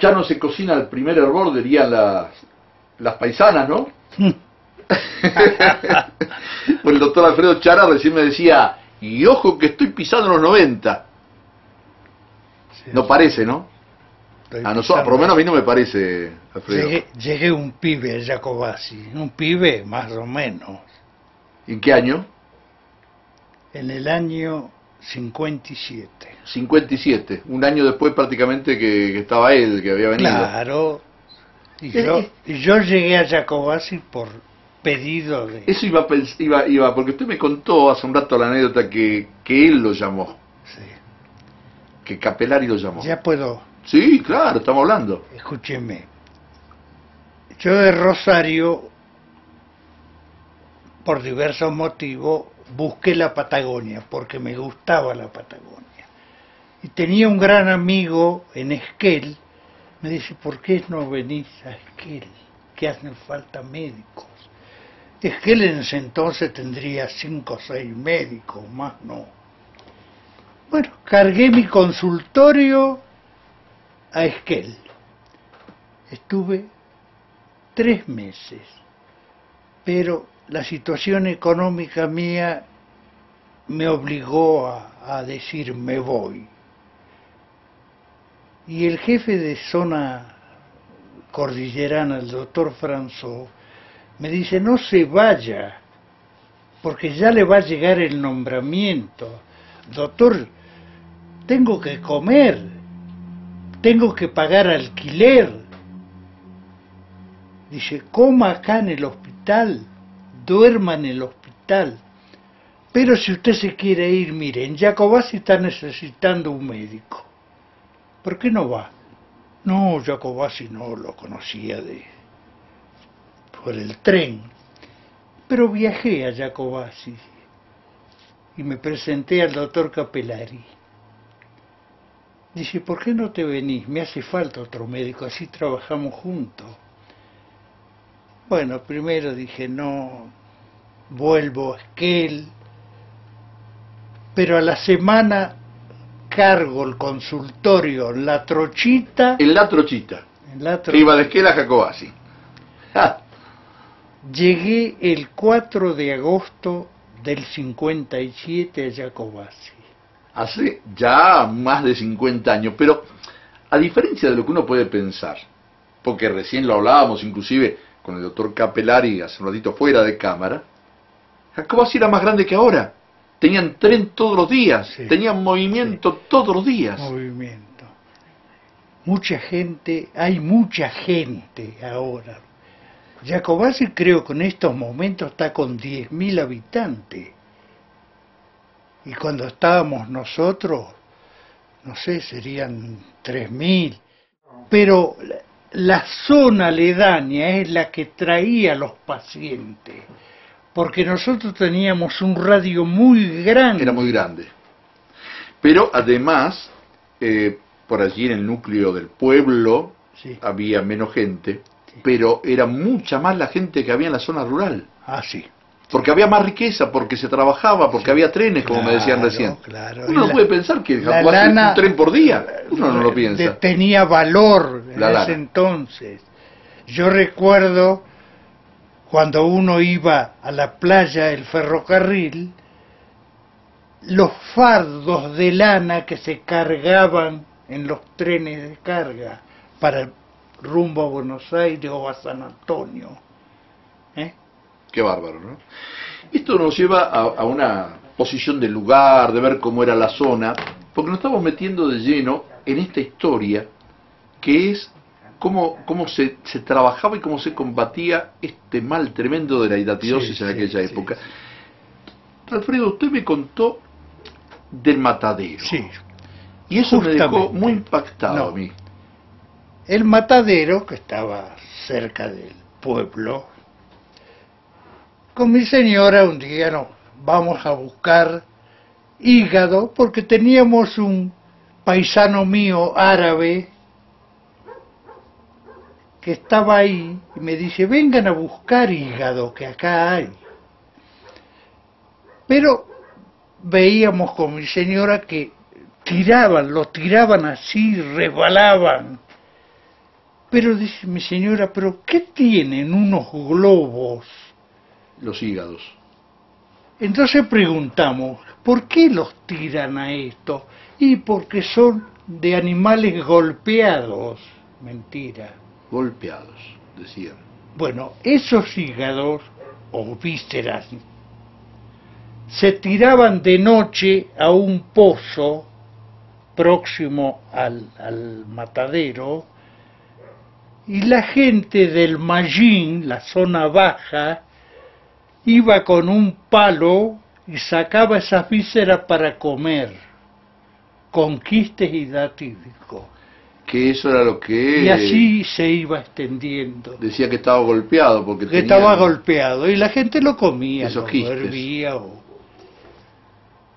ya no se cocina el primer hervor, dirían las paisanas, ¿no? Pues el doctor Alfredo Chara recién me decía, y ojo que estoy pisando los 90. Sí, no parece, ¿no? A nosotros, por lo menos a mí no me parece, Alfredo. Llegué un pibe a Jacobacci, un pibe más o menos. ¿En qué año? En el año 57. 57, un año después prácticamente que estaba él, que había venido. Claro, y yo llegué a Jacobacci por pedido de... Eso iba, porque usted me contó hace un rato la anécdota que él lo llamó. Sí. Que Capelari lo llamó. Ya puedo... Sí, claro, estamos hablando. Escúcheme. Yo de Rosario, por diversos motivos, busqué la Patagonia, porque me gustaba la Patagonia. Y tenía un gran amigo en Esquel, me dice, ¿por qué no venís a Esquel? Que hacen falta médicos. Esquel en ese entonces tendría 5 o 6 médicos, más no. Bueno, cargué mi consultorio a Esquel. Estuve 3 meses, pero la situación económica mía me obligó a decir me voy. Y el jefe de zona cordillerana, el doctor François, me dice no se vaya, porque ya le va a llegar el nombramiento. Doctor, tengo que comer, tengo que pagar alquiler. Dice, coma acá en el hospital, duerma en el hospital. Pero si usted se quiere ir, mire, en Jacobacci está necesitando un médico. ¿Por qué no va? No, Jacobacci no lo conocía por el tren. Pero viajé a Jacobacci y me presenté al doctor Capelari. Dice, ¿por qué no te venís? Me hace falta otro médico, así trabajamos juntos. Bueno, primero dije, no, vuelvo a Esquel, pero a la semana cargo el consultorio en La Trochita. En La Trochita. Que iba de Esquel a Jacobacci. Llegué el 4 de agosto del 57 a Jacobacci. Hace ya más de 50 años, pero a diferencia de lo que uno puede pensar, porque recién lo hablábamos inclusive con el doctor Capelari hace un ratito fuera de cámara, Jacobacci era más grande que ahora. Tenían tren todos los días, sí, tenían movimiento, sí, todos los días. Movimiento. Mucha gente, hay mucha gente ahora. Jacobacci creo que en estos momentos está con 10.000 habitantes. Y cuando estábamos nosotros, no sé, serían 3.000. Pero la zona aledaña es la que traía a los pacientes. Porque nosotros teníamos un radio muy grande. Era muy grande. Pero además, por allí en el núcleo del pueblo, sí, había menos gente, sí, pero era mucha más la gente que había en la zona rural. Ah, sí. Porque había más riqueza, porque se trabajaba, porque sí, había trenes, como me decían recién. Claro. Uno no puede pensar que Jacobacci un tren por día. Uno no lo piensa. Tenía valor en ese entonces. Yo recuerdo cuando uno iba a la playa del ferrocarril, los fardos de lana que se cargaban en los trenes de carga para rumbo a Buenos Aires o a San Antonio. Qué bárbaro, ¿no? Esto nos lleva a una posición del lugar, de ver cómo era la zona, porque nos estamos metiendo de lleno en esta historia que es cómo se trabajaba y cómo se combatía este mal tremendo de la hidatidosis, sí, en aquella época. Sí. Alfredo, usted me contó del matadero. Sí. Y eso me dejó muy impactado a mí. El matadero, que estaba cerca del pueblo, con mi señora un día nos vamos a buscar hígado, porque teníamos un paisano mío árabe que estaba ahí y me dice, vengan a buscar hígado, que acá hay. Pero veíamos con mi señora que lo tiraban así, resbalaban. Pero dice mi señora, ¿pero qué tienen unos globos? Los hígados. Entonces preguntamos, ¿por qué los tiran a esto? Y porque son de animales golpeados. Mentira. Golpeados, decían. Bueno, esos hígados o vísceras se tiraban de noche a un pozo próximo al matadero, y la gente del Mallín, la zona baja, iba con un palo y sacaba esas vísceras para comer, con quistes y datídicos. Que eso era lo que... Y así se iba extendiendo. Decía que estaba golpeado porque Que estaba golpeado, y la gente lo comía, esos lo quistes. hervía.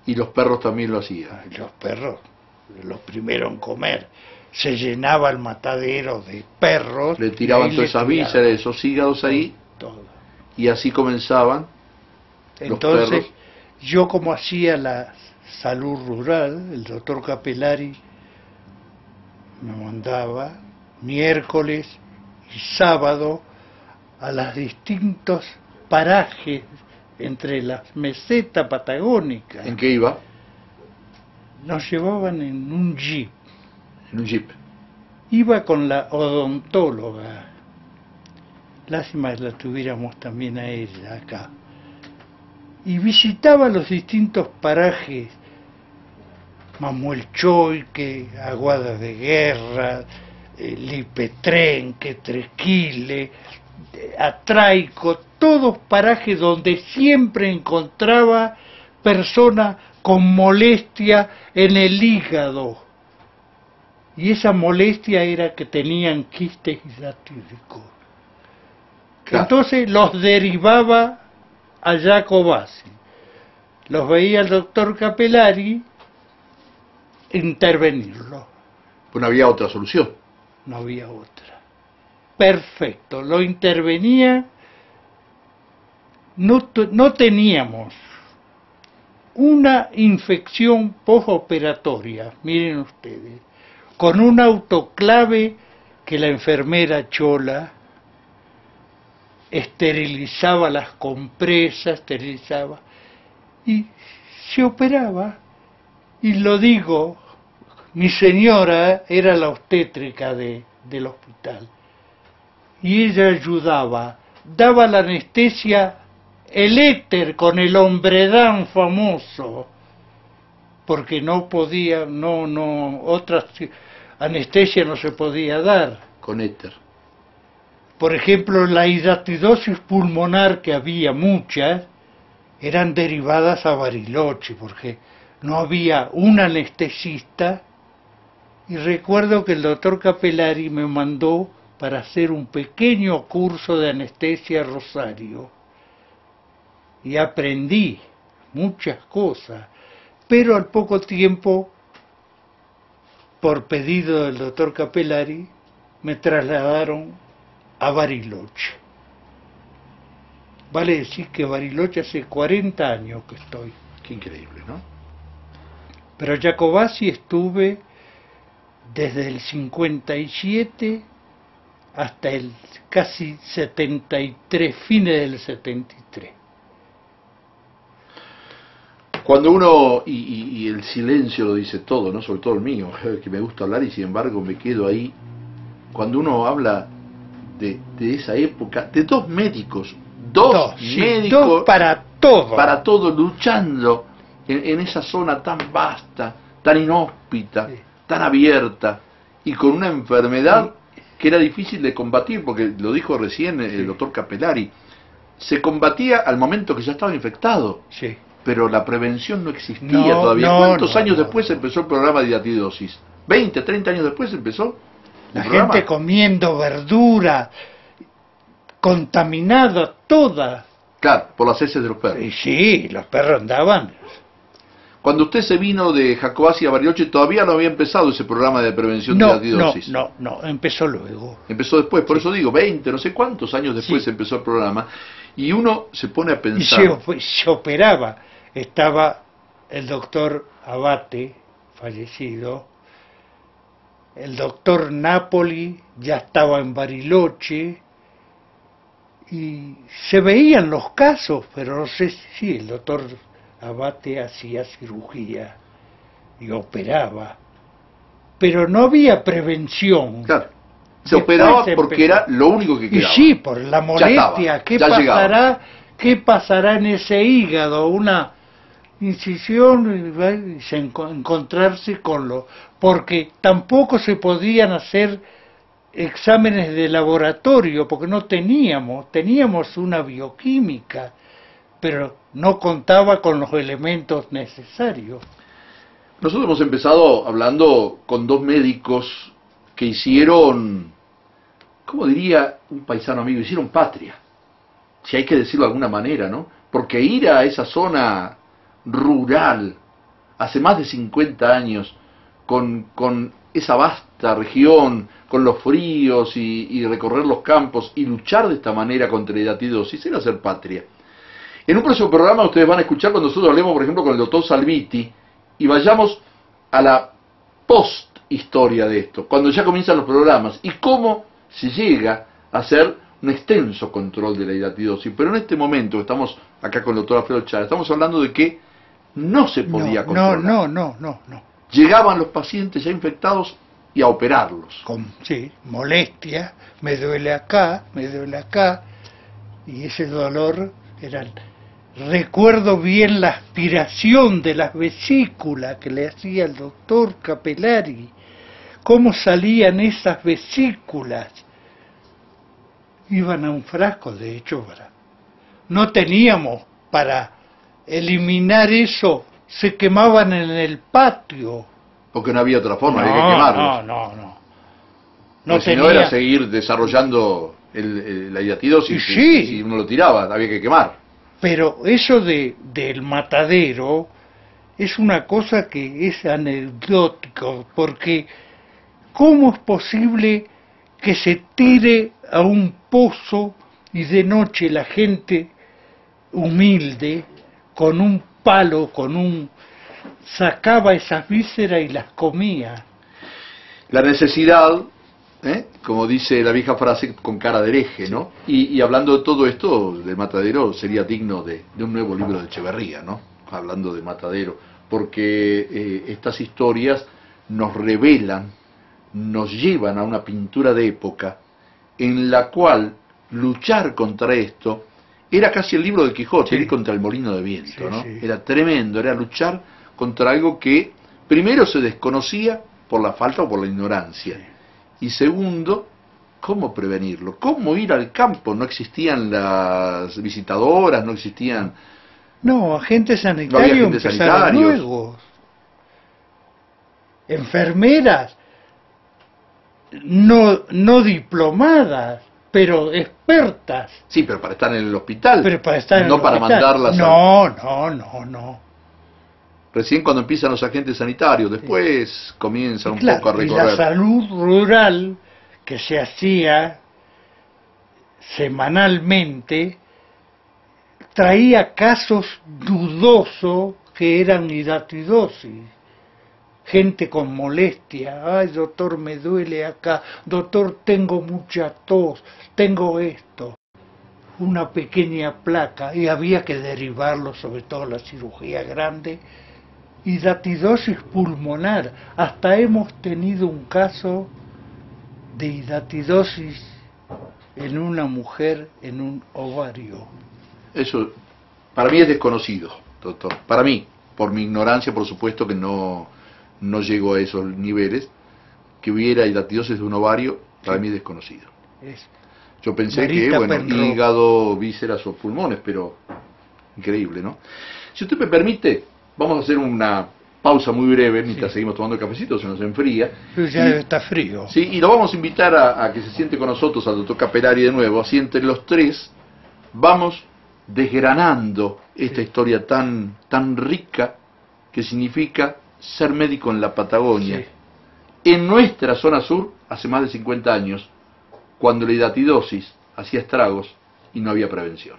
Y los perros también lo hacían. Los perros, los primeros en comer. Se llenaba el matadero de perros. Le tiraban todas esas vísceras, esos hígados ahí, todo. y así comenzaban. Entonces, los perros. yo como hacía la salud rural, el doctor Capellari me mandaba miércoles y sábado a los distintos parajes entre las mesetas patagónicas. ¿En qué iba? Nos llevaban en un jeep. En un jeep. Iba con la odontóloga. Lástima que la tuviéramos también a ella acá. Y visitaba los distintos parajes. Mamuelchoique, Aguada de Guerra, Lipetrenque, Trequile, Atraico, todos parajes donde siempre encontraba personas con molestia en el hígado. Y esa molestia era que tenían quistes hidatídicos. Claro. Entonces los derivaba a Jacobasi. Los veía el doctor Capellari intervenirlo. Pues no había otra solución. No había otra. Perfecto, lo intervenía. No teníamos una infección postoperatoria, miren ustedes, con un autoclave que la enfermera Chola esterilizaba las compresas, esterilizaba, y se operaba. Y lo digo, mi señora era la obstétrica del hospital, y ella ayudaba, daba la anestesia, el éter con el hombredán famoso, porque no podía, otra anestesia no se podía dar. Con éter. Por ejemplo, la hidatidosis pulmonar, que había muchas, eran derivadas a Bariloche, porque no había un anestesista, y recuerdo que el doctor Capellari me mandó para hacer un pequeño curso de anestesia a Rosario, y aprendí muchas cosas, pero al poco tiempo, por pedido del doctor Capellari, me trasladaron a Bariloche. Vale decir que Bariloche hace 40 años que estoy. Qué increíble, ¿no? Pero Jacobasi estuve desde el 57 hasta el casi 73, fines del 73. Cuando uno, y el silencio lo dice todo, ¿no? Sobre todo el mío, que me gusta hablar y sin embargo me quedo ahí. Cuando uno habla de esa época, de dos médicos, dos médicos, dos para todo, luchando en esa zona tan vasta, tan inhóspita, sí, tan abierta, y con una enfermedad que era difícil de combatir, porque lo dijo recién el doctor Capellari, se combatía al momento que ya estaba infectado. Sí. Pero la prevención no existía todavía. ¿Cuántos años después empezó el programa de hidatidosis? ¿20, 30 años después empezó la gente comiendo verdura, contaminada toda. Claro, por las heces de los perros. Sí, los perros andaban. Cuando usted se vino de Jacobasi a Bariloche, todavía no había empezado ese programa de prevención de hidatidosis. No, empezó luego. Empezó después, por eso digo, 20, no sé cuántos años después empezó el programa. Y uno se pone a pensar... Y se operaba. Estaba el doctor Abate, fallecido, el doctor Napoli ya estaba en Bariloche y se veían los casos, pero no sé si el doctor Abate hacía cirugía y operaba, pero no había prevención. Claro. Se Después operaba se porque empezó. era lo único que Y quedaba. sí, por la molestia, estaba, ya llegaba. ¿qué pasará en ese hígado? Una incisión y encontrarse con lo... Porque tampoco se podían hacer exámenes de laboratorio, porque no teníamos una bioquímica, pero no contaba con los elementos necesarios. Nosotros hemos empezado hablando con dos médicos que hicieron, ¿cómo diría un paisano amigo? Hicieron patria, si hay que decirlo de alguna manera, ¿no? Porque ir a esa zona rural, hace más de 50 años, con esa vasta región, con los fríos y recorrer los campos y luchar de esta manera contra la hidatidosis, era hacer patria. En un próximo programa ustedes van a escuchar cuando nosotros hablemos, por ejemplo, con el doctor Salviti y vayamos a la post-historia de esto, cuando ya comienzan los programas y cómo se llega a hacer un extenso control de la hidatidosis. Pero en este momento, estamos acá con el doctor Alfredo Chara, estamos hablando de que no se podía controlar. No. Llegaban los pacientes ya infectados y a operarlos. Sí, molestia, me duele acá, y ese dolor era... Recuerdo bien la aspiración de las vesículas que le hacía el doctor Capellari, cómo salían esas vesículas. Iban a un frasco, de hecho, no teníamos para eliminar eso, se quemaban en el patio. Porque no había otra forma, había que quemarlos. No si no era seguir desarrollando la hidatidosis, sí. Si uno lo tiraba, había que quemar. Pero eso del matadero es una cosa que es anecdótico, porque ¿cómo es posible que se tire a un pozo y de noche la gente humilde, con un palo, sacaba esas vísceras y las comía? La necesidad, como dice la vieja frase, con cara de hereje, ¿no? Y hablando de todo esto, del matadero sería digno de un nuevo libro de Echeverría, ¿no? Hablando de matadero, porque estas historias nos revelan, nos llevan a una pintura de época en la cual luchar contra esto era casi el libro de Quijote, ir contra el molino de viento, ¿no? Era tremendo, era luchar contra algo que primero se desconocía por la falta o por la ignorancia. Y segundo, ¿cómo prevenirlo? ¿Cómo ir al campo? No existían las visitadoras, no existían... No, agentes sanitarios empezaron luego. Enfermeras, no diplomadas, pero expertas. Sí, pero para estar en el hospital. Pero para estar en no el para hospital. mandarlas. No. Recién cuando empiezan los agentes sanitarios, después comienzan un poco a recorrer. Y la salud rural que se hacía semanalmente traía casos dudosos que eran hidatidosis. Gente con molestia, ay doctor me duele acá, doctor tengo mucha tos, tengo esto. Una pequeña placa y había que derivarlo, sobre todo la cirugía grande. Hidatidosis pulmonar. Hasta hemos tenido un caso de hidatidosis en una mujer en un ovario. Eso para mí es desconocido, doctor. Para mí, por mi ignorancia, por supuesto que no llego a esos niveles. Que hubiera hidatidosis de un ovario, para mí es desconocido. Yo pensé que, hígado, vísceras o pulmones, pero increíble, ¿no? Si usted me permite, vamos a hacer una pausa muy breve mientras seguimos tomando el cafecito, se nos enfría. Pero ya está frío. Sí, y lo vamos a invitar a que se siente con nosotros, al doctor Capellari de nuevo, así entre los tres vamos desgranando esta historia tan rica que significa ser médico en la Patagonia, en nuestra zona sur, hace más de 50 años, cuando la hidatidosis hacía estragos y no había prevención.